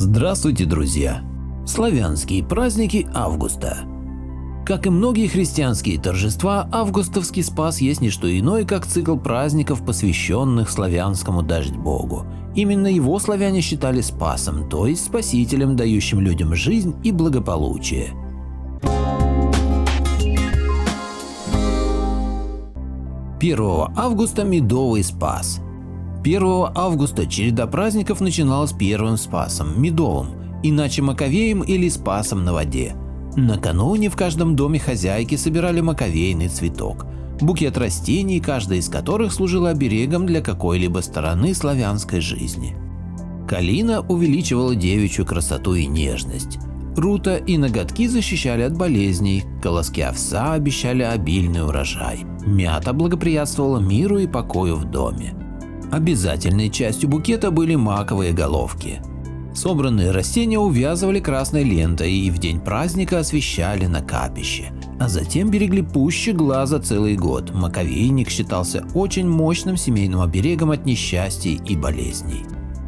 Здравствуйте, друзья! Славянские праздники августа. Как и многие христианские торжества, августовский Спас есть не что иное, как цикл праздников, посвященных славянскому дождь-богу. Именно его славяне считали Спасом, то есть спасителем, дающим людям жизнь и благополучие. Первого августа – Медовый Спас. 1 августа череда праздников начиналась первым Спасом – Медовым, иначе Маковеем или Спасом на воде. Накануне в каждом доме хозяйки собирали маковейный цветок – букет растений, каждая из которых служила оберегом для какой-либо стороны славянской жизни. Калина увеличивала девичью красоту и нежность. Рута и ноготки защищали от болезней, колоски овса обещали обильный урожай. Мята благоприятствовала миру и покою в доме. Обязательной частью букета были маковые головки. Собранные растения увязывали красной лентой и в день праздника освещали на капище, а затем берегли пуще глаза целый год. Маковейник считался очень мощным семейным оберегом от несчастий и болезней.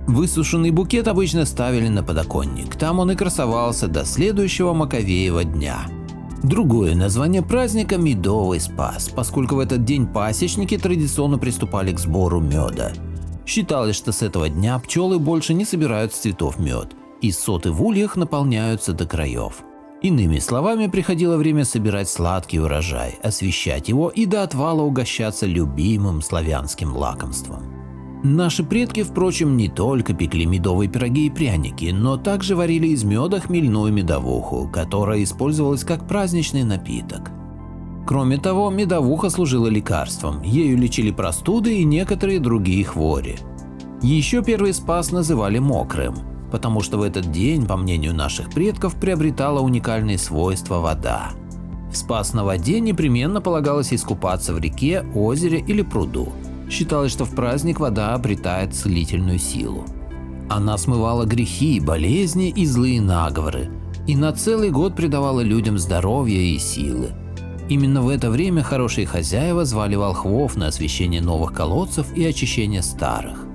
Высушенный букет обычно ставили на подоконник, там он и красовался до следующего Маковеева дня. Другое название праздника – Медовый Спас, поскольку в этот день пасечники традиционно приступали к сбору меда. Считалось, что с этого дня пчелы больше не собирают с цветов мед, и соты в ульях наполняются до краев. Иными словами, приходило время собирать сладкий урожай, освещать его и до отвала угощаться любимым славянским лакомством. Наши предки, впрочем, не только пекли медовые пироги и пряники, но также варили из меда хмельную медовуху, которая использовалась как праздничный напиток. Кроме того, медовуха служила лекарством, ею лечили простуды и некоторые другие хвори. Еще первый Спас называли мокрым, потому что в этот день, по мнению наших предков, приобретала уникальные свойства вода. В Спас на воде непременно полагалось искупаться в реке, озере или пруду. Считалось, что в праздник вода обретает целительную силу. Она смывала грехи, болезни и злые наговоры, и на целый год придавала людям здоровье и силы. Именно в это время хорошие хозяева звали волхвов на освящение новых колодцев и очищение старых.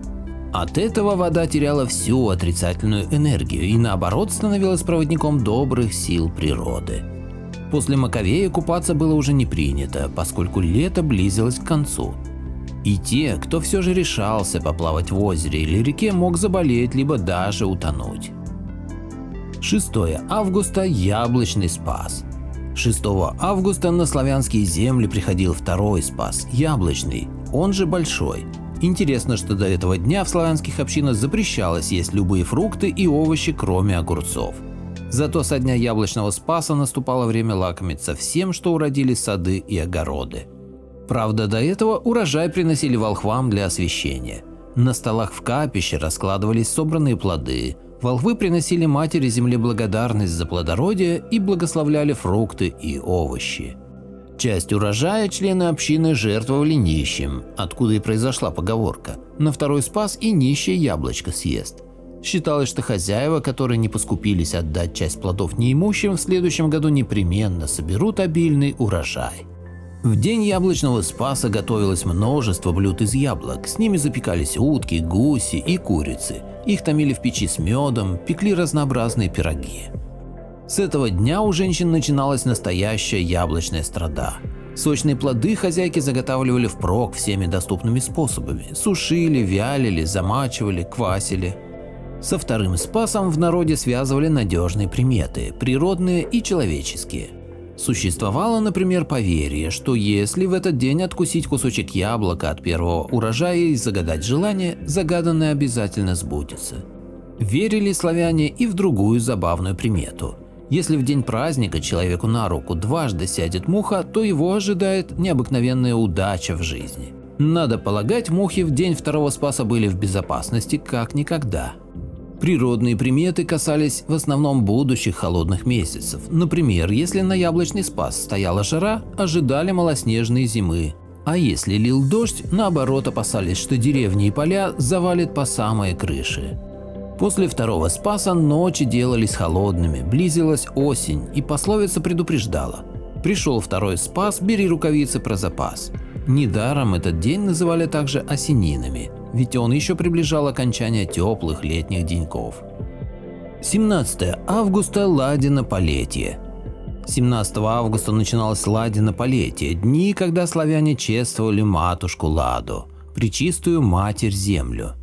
От этого вода теряла всю отрицательную энергию и наоборот становилась проводником добрых сил природы. После Маковея купаться было уже не принято, поскольку лето близилось к концу. И те, кто все же решался поплавать в озере или реке, мог заболеть либо даже утонуть. 6 августа – Яблочный Спас. 6 августа на славянские земли приходил второй Спас – Яблочный, он же Большой. Интересно, что до этого дня в славянских общинах запрещалось есть любые фрукты и овощи, кроме огурцов. Зато со дня Яблочного Спаса наступало время лакомиться всем, что уродили сады и огороды. Правда, до этого урожай приносили волхвам для освящения. На столах в капище раскладывались собранные плоды. Волхвы приносили матери земле благодарность за плодородие и благословляли фрукты и овощи. Часть урожая члены общины жертвовали нищим, откуда и произошла поговорка «на второй Спас и нищий яблочко съест». Считалось, что хозяева, которые не поскупились отдать часть плодов неимущим, в следующем году непременно соберут обильный урожай. В день Яблочного Спаса готовилось множество блюд из яблок, с ними запекались утки, гуси и курицы, их томили в печи с медом, пекли разнообразные пироги. С этого дня у женщин начиналась настоящая яблочная страда. Сочные плоды хозяйки заготавливали впрок всеми доступными способами – сушили, вялили, замачивали, квасили. Со вторым Спасом в народе связывали надежные приметы – природные и человеческие. Существовало, например, поверье, что если в этот день откусить кусочек яблока от первого урожая и загадать желание, загаданное обязательно сбудется. Верили славяне и в другую забавную примету. Если в день праздника человеку на руку дважды сядет муха, то его ожидает необыкновенная удача в жизни. Надо полагать, мухи в день второго Спаса были в безопасности как никогда. Природные приметы касались в основном будущих холодных месяцев. Например, если на Яблочный Спас стояла жара, ожидали малоснежные зимы. А если лил дождь, наоборот опасались, что деревни и поля завалит по самые крыши. После второго Спаса ночи делались холодными, близилась осень, и пословица предупреждала: «Пришел второй Спас, бери рукавицы про запас». Недаром этот день называли также осенинами, ведь он еще приближал окончание теплых летних деньков. 17 августа – Ладина-Полетие. 17 августа начиналось Ладина-Полетие, дни, когда славяне чествовали матушку Ладу, Пречистую Матерь Землю.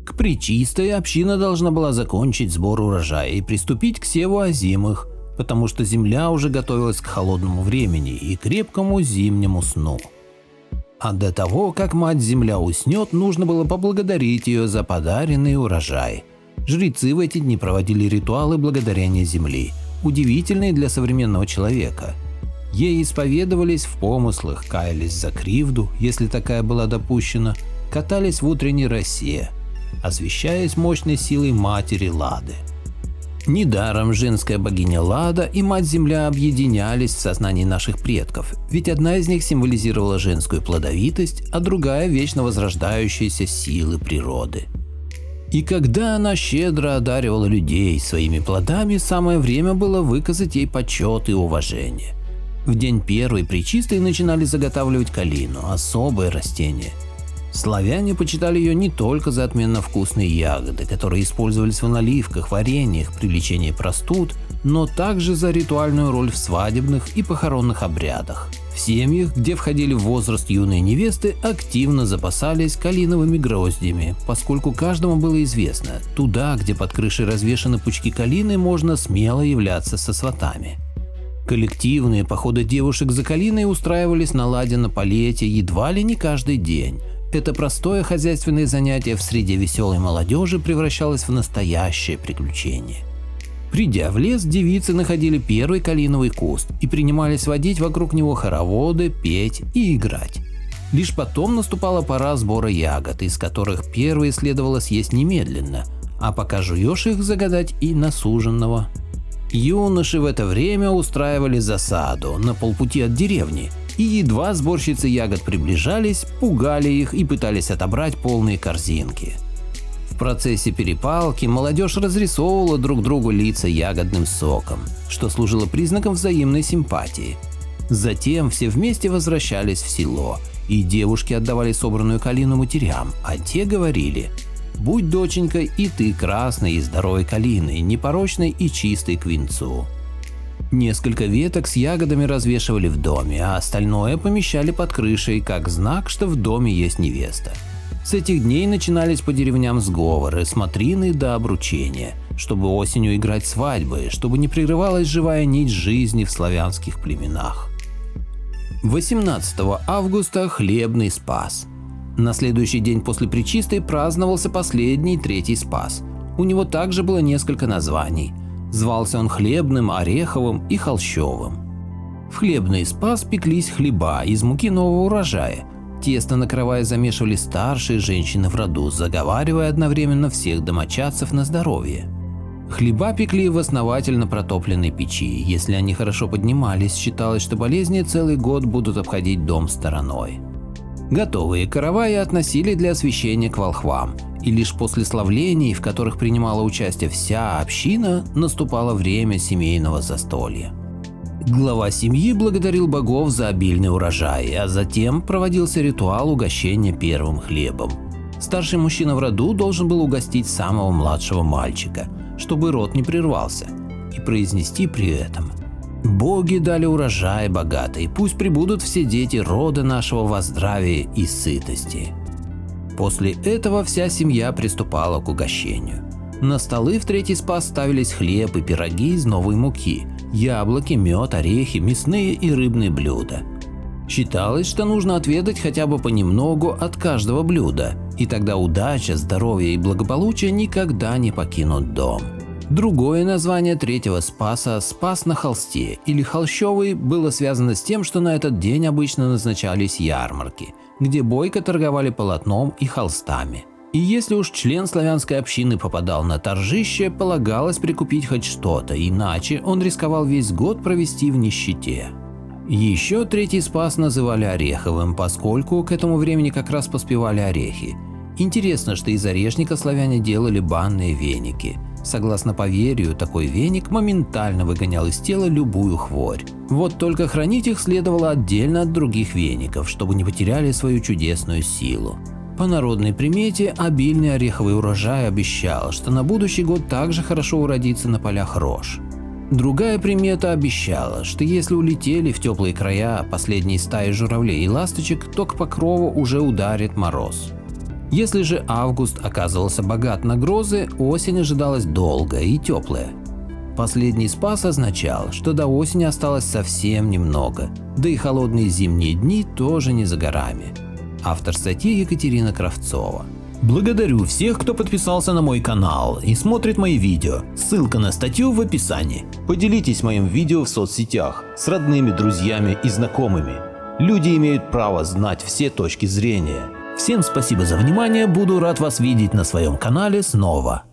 К Пречистой община должна была закончить сбор урожая и приступить к севу озимых, потому что земля уже готовилась к холодному времени и крепкому зимнему сну. А до того, как Мать-Земля уснет, нужно было поблагодарить ее за подаренный урожай. Жрецы в эти дни проводили ритуалы благодарения земли, удивительные для современного человека. Ей исповедовались в помыслах, каялись за кривду, если такая была допущена, катались в утренней росе, освещаясь мощной силой матери Лады. Недаром женская богиня Лада и Мать-Земля объединялись в сознании наших предков, ведь одна из них символизировала женскую плодовитость, а другая – вечно возрождающиеся силы природы. И когда она щедро одаривала людей своими плодами, самое время было выказать ей почет и уважение. В день первой Пречистой начинали заготавливать калину, особое растение. Славяне почитали ее не только за отменно вкусные ягоды, которые использовались в наливках, вареньях при лечении простуд, но также за ритуальную роль в свадебных и похоронных обрядах. В семьях, где входили в возраст юные невесты, активно запасались калиновыми гроздьями, поскольку каждому было известно, туда, где под крышей развешаны пучки калины, можно смело являться со сватами. Коллективные походы девушек за калиной устраивались на Ладина-Полетие едва ли не каждый день. Это простое хозяйственное занятие в среде веселой молодежи превращалось в настоящее приключение. Придя в лес, девицы находили первый калиновый куст и принимались водить вокруг него хороводы, петь и играть. Лишь потом наступала пора сбора ягод, из которых первые следовало съесть немедленно, а пока жуешь их, загадать и на суженого. Юноши в это время устраивали засаду на полпути от деревни, и едва сборщицы ягод приближались, пугали их и пытались отобрать полные корзинки. В процессе перепалки молодежь разрисовывала друг другу лица ягодным соком, что служило признаком взаимной симпатии. Затем все вместе возвращались в село, и девушки отдавали собранную калину матерям, а те говорили: «Будь, доченька, и ты красной и здоровой калиной, непорочной и чистой к венцу». Несколько веток с ягодами развешивали в доме, а остальное помещали под крышей, как знак, что в доме есть невеста. С этих дней начинались по деревням сговоры, смотрины до обручения, чтобы осенью играть свадьбы, чтобы не прерывалась живая нить жизни в славянских племенах. 18 августа – Хлебный Спас. На следующий день после Пречистой праздновался последний, третий Спас. У него также было несколько названий. Звался он Хлебным, Ореховым и Холщовым. В Хлебный Спас пеклись хлеба из муки нового урожая. Тесто на каравай замешивали старшие женщины в роду, заговаривая одновременно всех домочадцев на здоровье. Хлеба пекли в основательно протопленной печи. Если они хорошо поднимались, считалось, что болезни целый год будут обходить дом стороной. Готовые караваи относили для освящения к волхвам, и лишь после славлений, в которых принимала участие вся община, наступало время семейного застолья. Глава семьи благодарил богов за обильный урожай, а затем проводился ритуал угощения первым хлебом. Старший мужчина в роду должен был угостить самого младшего мальчика, чтобы род не прервался, и произнести при этом: «Боги дали урожай богатый, пусть пребудут все дети рода нашего во здравии и сытости». После этого вся семья приступала к угощению. На столы в третий спас ставились хлеб и пироги из новой муки, яблоки, мед, орехи, мясные и рыбные блюда. Считалось, что нужно отведать хотя бы понемногу от каждого блюда, и тогда удача, здоровье и благополучие никогда не покинут дом. Другое название третьего Спаса – Спас на холсте или Холщовый – было связано с тем, что на этот день обычно назначались ярмарки, где бойко торговали полотном и холстами. И если уж член славянской общины попадал на торжище, полагалось прикупить хоть что-то, иначе он рисковал весь год провести в нищете. Еще третий Спас называли Ореховым, поскольку к этому времени как раз поспевали орехи. Интересно, что из орешника славяне делали банные веники. Согласно поверью, такой веник моментально выгонял из тела любую хворь. Вот только хранить их следовало отдельно от других веников, чтобы не потеряли свою чудесную силу. По народной примете, обильный ореховый урожай обещал, что на будущий год также хорошо уродится на полях рож. Другая примета обещала, что если улетели в теплые края последние стаи журавлей и ласточек, то к покрову уже ударит мороз. Если же август оказывался богат на грозы, осень ожидалась долгая и теплая. Последний спас означал, что до осени осталось совсем немного, да и холодные зимние дни тоже не за горами. Автор статьи Екатерина Кравцова. Благодарю всех, кто подписался на мой канал и смотрит мои видео. Ссылка на статью в описании. Поделитесь моим видео в соцсетях с родными, друзьями и знакомыми. Люди имеют право знать все точки зрения. Всем спасибо за внимание, буду рад вас видеть на своем канале снова.